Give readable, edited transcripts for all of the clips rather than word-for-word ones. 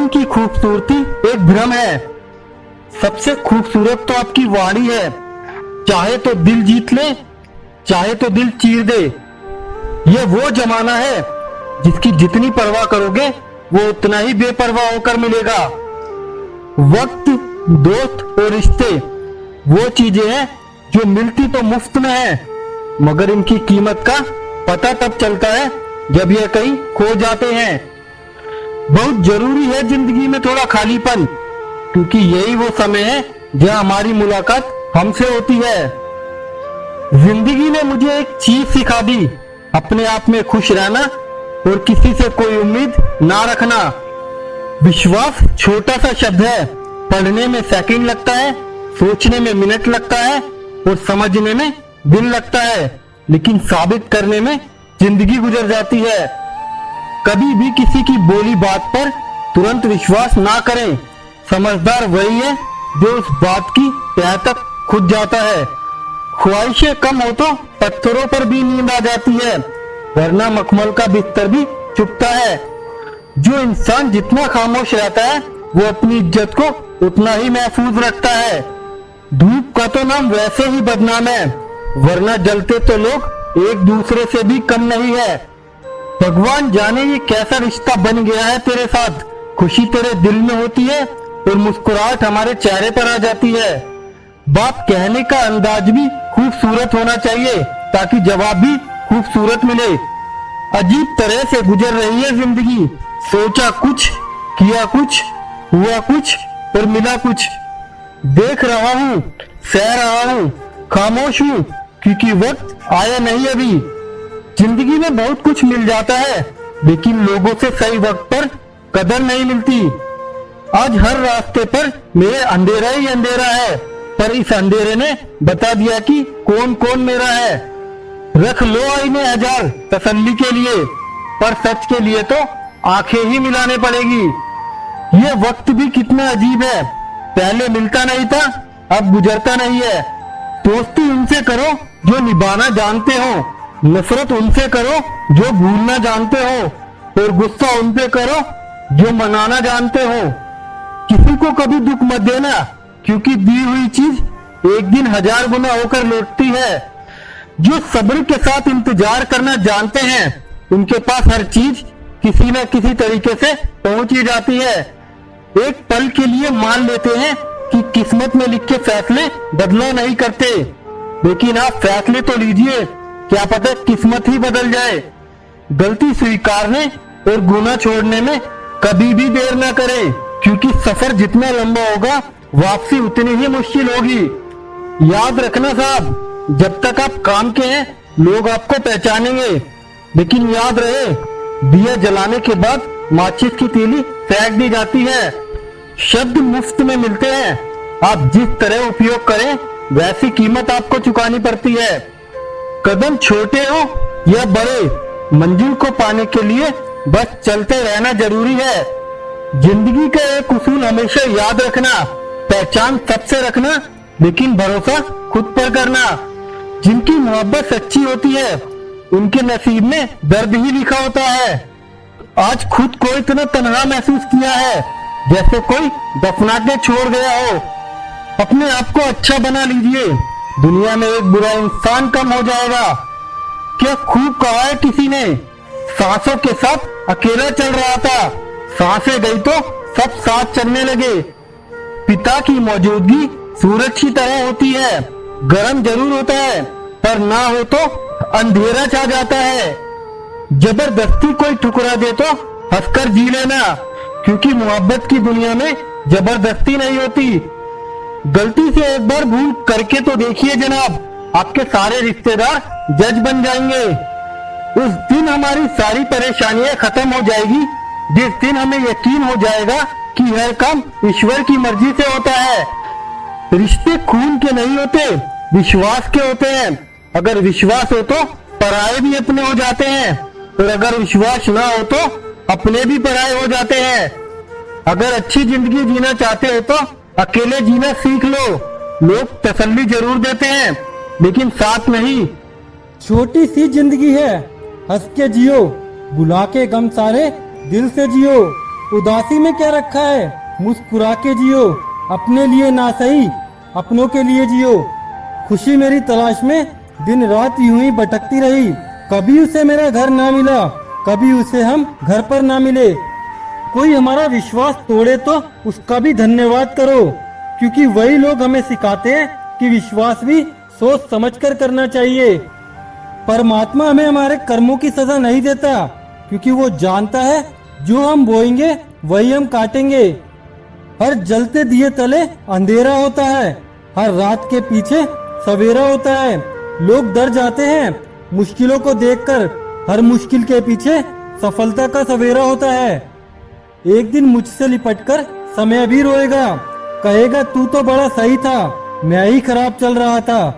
मन की खूबसूरती एक भ्रम है। सबसे खूबसूरत तो आपकी वाणी है। चाहे तो दिल जीत ले, चाहे तो दिल चीर दे। ये वो जमाना है जिसकी जितनी परवाह करोगे वो उतना ही बेपरवाह होकर मिलेगा। वक्त, दोस्त और रिश्ते वो चीजें हैं जो मिलती तो मुफ्त में है, मगर इनकी कीमत का पता तब चलता है जब ये कहीं खो जाते हैं। बहुत जरूरी है जिंदगी में थोड़ा खालीपन, क्योंकि यही वो समय है जहां हमारी मुलाकात हमसे होती है। जिंदगी ने मुझे एक चीज सिखा दी, अपने आप में खुश रहना और किसी से कोई उम्मीद ना रखना। विश्वास छोटा सा शब्द है, पढ़ने में सेकंड लगता है, सोचने में मिनट लगता है और समझने में दिन लगता है, लेकिन साबित करने में जिंदगी गुजर जाती है। कभी भी किसी की बोली बात पर तुरंत विश्वास ना करें। समझदार वही है जो उस बात की तह तक खुद जाता है। ख्वाहिशें कम हो तो पत्थरों पर भी नींद आ जाती है, वरना मखमल का बिस्तर भी चुभता है। जो इंसान जितना खामोश रहता है वो अपनी इज्जत को उतना ही महफूज रखता है। धूप का तो नाम वैसे ही बदनाम है, वरना जलते तो लोग एक दूसरे से भी कम नहीं है। भगवान जाने ये कैसा रिश्ता बन गया है तेरे साथ। खुशी तेरे दिल में होती है और मुस्कुराहट हमारे चेहरे पर आ जाती है। बात कहने का अंदाज भी खूबसूरत होना चाहिए ताकि जवाब भी खूबसूरत मिले। अजीब तरह से गुजर रही है जिंदगी, सोचा कुछ, किया कुछ, हुआ कुछ और मिला कुछ। देख रहा हूँ, सह रहा हूँ, खामोश हूँ, क्योंकि वक्त आया नहीं अभी। जिंदगी में बहुत कुछ मिल जाता है, लेकिन लोगों से सही वक्त पर कदर नहीं मिलती। आज हर रास्ते पर मेरे अंधेरा ही अंधेरा है, पर इस अंधेरे ने बता दिया कि कौन कौन मेरा है। रख लो आईने हजार तसल्ली के लिए, पर सच के लिए तो आंखें ही मिलाने पड़ेगी। ये वक्त भी कितना अजीब है, पहले मिलता नहीं था, अब गुजरता नहीं है। दोस्ती उनसे करो जो निभाना जानते हो, नफरत उनसे करो जो भूलना जानते हो, और गुस्सा उनसे करो जो मनाना जानते हो। किसी को कभी दुख मत देना, क्योंकि दी हुई चीज एक दिन 1000 गुना होकर लौटती है। जो सब्र के साथ इंतजार करना जानते हैं उनके पास हर चीज किसी न किसी तरीके से पहुंच ही जाती है। एक पल के लिए मान लेते हैं कि किस्मत में लिखे फैसले बदला नहीं करते, लेकिन आप फैसले तो लीजिए, क्या पता किस्मत ही बदल जाए। गलती स्वीकारने और गुनाह छोड़ने में कभी भी देर ना करें, क्योंकि सफर जितना लंबा होगा वापसी उतनी ही मुश्किल होगी। याद रखना साहब, जब तक आप काम के हैं लोग आपको पहचानेंगे, लेकिन याद रहे दिया जलाने के बाद माचिस की तीली फेंक दी जाती है। शब्द मुफ्त में मिलते हैं, आप जिस तरह उपयोग करें वैसी कीमत आपको चुकानी पड़ती है। कदम छोटे हो या बड़े, मंजिल को पाने के लिए बस चलते रहना जरूरी है। जिंदगी का एक उसूल हमेशा याद रखना, पहचान सबसे रखना, लेकिन भरोसा खुद पर करना। जिनकी मोहब्बत सच्ची होती है उनके नसीब में दर्द ही लिखा होता है। आज खुद को इतना तन्हा महसूस किया है जैसे कोई दफना के छोड़ गया हो। अपने आप को अच्छा बना लीजिए, दुनिया में एक बुरा इंसान कम हो जाएगा। क्या खूब कहा है किसी ने, सांसों के साथ अकेला चल रहा था, सांसें गई तो सब साथ चलने लगे। पिता की मौजूदगी सूरज की तरह होती है, गर्म जरूर होता है पर ना हो तो अंधेरा छा जाता है। जबरदस्ती कोई ठुकरा दे तो हंसकर जी लेना, क्योंकि मोहब्बत की दुनिया में जबरदस्ती नहीं होती। गलती से एक बार भूल करके तो देखिए जनाब, आपके सारे रिश्तेदार जज बन जाएंगे। उस दिन हमारी सारी परेशानियां खत्म हो जाएगी, जिस दिन हमें यकीन हो जाएगा कि हर काम ईश्वर की मर्जी से होता है। रिश्ते खून के नहीं होते, विश्वास के होते हैं। अगर विश्वास हो तो पराये भी अपने हो जाते हैं, और अगर विश्वास ना हो तो अपने भी पराये हो जाते हैं। अगर अच्छी जिंदगी जीना चाहते हो तो अकेले जीना सीख लो। लोग तसल्ली जरूर देते हैं, लेकिन साथ नहीं। छोटी सी जिंदगी है, हंस के जियो, बुला के गम सारे दिल से जियो। उदासी में क्या रखा है, मुस्कुरा के जियो, अपने लिए ना सही अपनों के लिए जियो। खुशी मेरी तलाश में दिन रात यूं ही भटकती रही, कभी उसे मेरा घर ना मिला, कभी उसे हम घर पर ना मिले। कोई हमारा विश्वास तोड़े तो उसका भी धन्यवाद करो, क्योंकि वही लोग हमें सिखाते हैं कि विश्वास भी सोच समझकर करना चाहिए। परमात्मा हमें हमारे कर्मों की सजा नहीं देता, क्योंकि वो जानता है जो हम बोएंगे वही हम काटेंगे। हर जलते दिए तले अंधेरा होता है, हर रात के पीछे सवेरा होता है। लोग डर जाते हैं मुश्किलों को देखकर, हर मुश्किल के पीछे सफलता का सवेरा होता है। एक दिन मुझसे लिपटकर समय भी रोएगा, कहेगा तू तो बड़ा सही था, मैं ही खराब चल रहा था।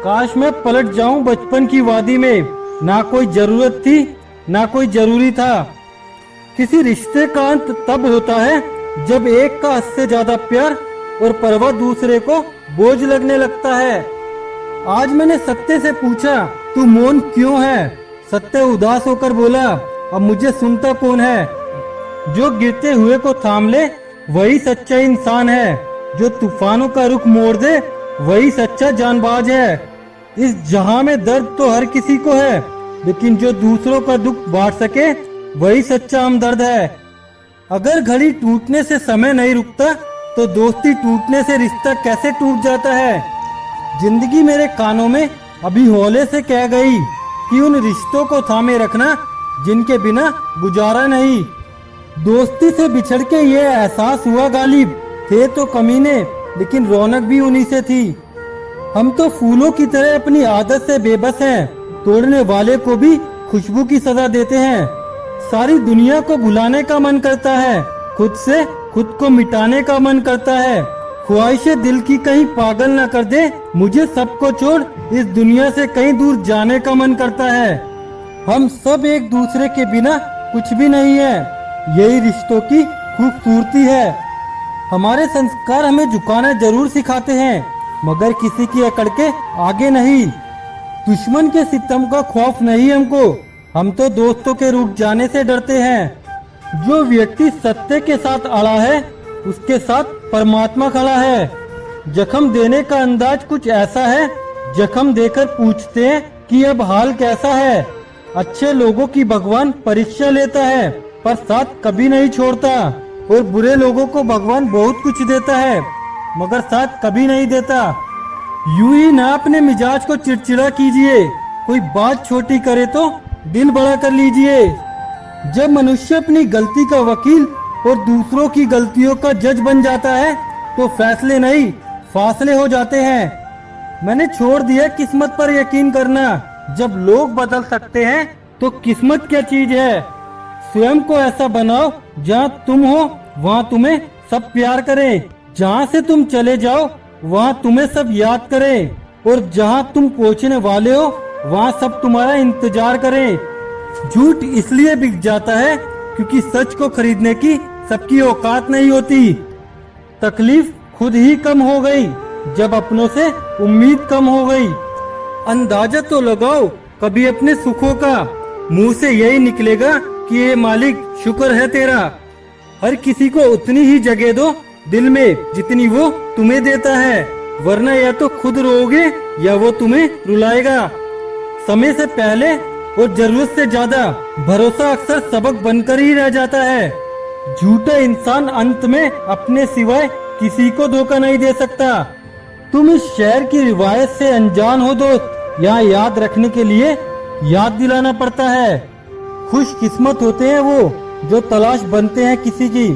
काश मैं पलट जाऊं बचपन की वादी में, ना कोई जरूरत थी ना कोई जरूरी था। किसी रिश्ते का अंत तब होता है जब एक का हद से ज्यादा प्यार और परवाह दूसरे को बोझ लगने लगता है। आज मैंने सत्य से पूछा तू मौन क्यों है? सत्य उदास होकर बोला अब मुझे सुनता कौन है? जो गिरते हुए को थाम ले वही सच्चा इंसान है, जो तूफानों का रुख मोड़ दे वही सच्चा जानबाज है। इस जहां में दर्द तो हर किसी को है, लेकिन जो दूसरों का दुख बांट सके वही सच्चा हमदर्द है। अगर घड़ी टूटने से समय नहीं रुकता तो दोस्ती टूटने से रिश्ता कैसे टूट जाता है। जिंदगी मेरे कानों में अभी हौले से कह गई कि उन रिश्तों को थामे रखना जिनके बिना गुजारा नहीं। दोस्ती से बिछड़ के ये एहसास हुआ गालिब थे तो कमीने, लेकिन रौनक भी उन्हीं से थी। हम तो फूलों की तरह अपनी आदत से बेबस हैं, तोड़ने वाले को भी खुशबू की सजा देते हैं। सारी दुनिया को भुलाने का मन करता है, खुद से खुद को मिटाने का मन करता है। ख्वाहिशें दिल की कहीं पागल न कर दे, मुझे सबको छोड़ इस दुनिया से कहीं दूर जाने का मन करता है। हम सब एक दूसरे के बिना कुछ भी नहीं है, यही रिश्तों की खूबसूरती है। हमारे संस्कार हमें झुकाना जरूर सिखाते हैं, मगर किसी की अकड़ के आगे नहीं। दुश्मन के सितम का खौफ नहीं हमको, हम तो दोस्तों के रूठ जाने से डरते हैं। जो व्यक्ति सत्य के साथ अड़ा है उसके साथ परमात्मा खड़ा है। जख्म देने का अंदाज कुछ ऐसा है, जख्म देकर पूछते हैं कि अब हाल कैसा है। अच्छे लोगों की भगवान परीक्षा लेता है पर साथ कभी नहीं छोड़ता, और बुरे लोगों को भगवान बहुत कुछ देता है मगर साथ कभी नहीं देता। यूं ही ना अपने मिजाज को चिड़चिड़ा कीजिए, कोई बात छोटी करे तो दिल बड़ा कर लीजिए। जब मनुष्य अपनी गलती का वकील और दूसरों की गलतियों का जज बन जाता है तो फैसले नहीं फासले हो जाते हैं। मैंने छोड़ दिया किस्मत पर यकीन करना, जब लोग बदल सकते हैं तो किस्मत क्या चीज है। स्वयं को ऐसा बनाओ जहाँ तुम हो वहाँ तुम्हें सब प्यार करें, जहाँ से तुम चले जाओ वहाँ तुम्हें सब याद करें, और जहाँ तुम पहुँचने वाले हो वहाँ सब तुम्हारा इंतजार करें। झूठ इसलिए बिक जाता है क्योंकि सच को खरीदने की सबकी औकात नहीं होती। तकलीफ खुद ही कम हो गई जब अपनों से उम्मीद कम हो गई। अंदाजा तो लगाओ कभी अपने सुखों का, मुंह से यही निकलेगा कि ये मालिक शुक्र है तेरा। हर किसी को उतनी ही जगह दो दिल में जितनी वो तुम्हें देता है, वरना या तो खुद रोओगे या वो तुम्हें रुलाएगा। समय से पहले और जरूरत से ज्यादा भरोसा अक्सर सबक बनकर ही रह जाता है। झूठा इंसान अंत में अपने सिवाय किसी को धोखा नहीं दे सकता। तुम इस शहर की रिवायत से अनजान हो दोस्त, यहाँ याद रखने के लिए याद दिलाना पड़ता है। खुश किस्मत होते हैं वो जो तलाश बनते हैं किसी की,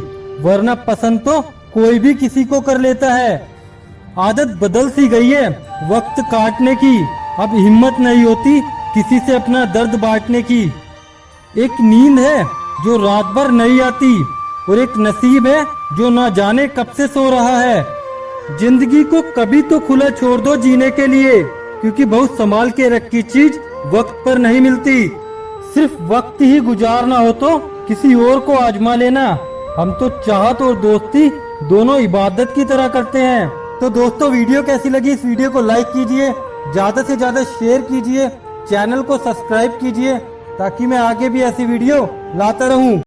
वरना पसंद तो कोई भी किसी को कर लेता है। आदत बदल सी गई है वक्त काटने की, अब हिम्मत नहीं होती किसी से अपना दर्द बांटने की। एक नींद है जो रात भर नहीं आती, और एक नसीब है जो ना जाने कब से सो रहा है। जिंदगी को कभी तो खुला छोड़ दो जीने के लिए, क्योंकि बहुत संभाल के रखी चीज वक्त पर नहीं मिलती। सिर्फ वक्त ही गुजारना हो तो किसी और को आजमा लेना। हम तो चाहत और दोस्ती दोनों इबादत की तरह करते हैं। तो दोस्तों वीडियो कैसी लगी, इस वीडियो को लाइक कीजिए, ज्यादा से ज्यादा शेयर कीजिए, चैनल को सब्सक्राइब कीजिए ताकि मैं आगे भी ऐसी वीडियो लाता रहूं।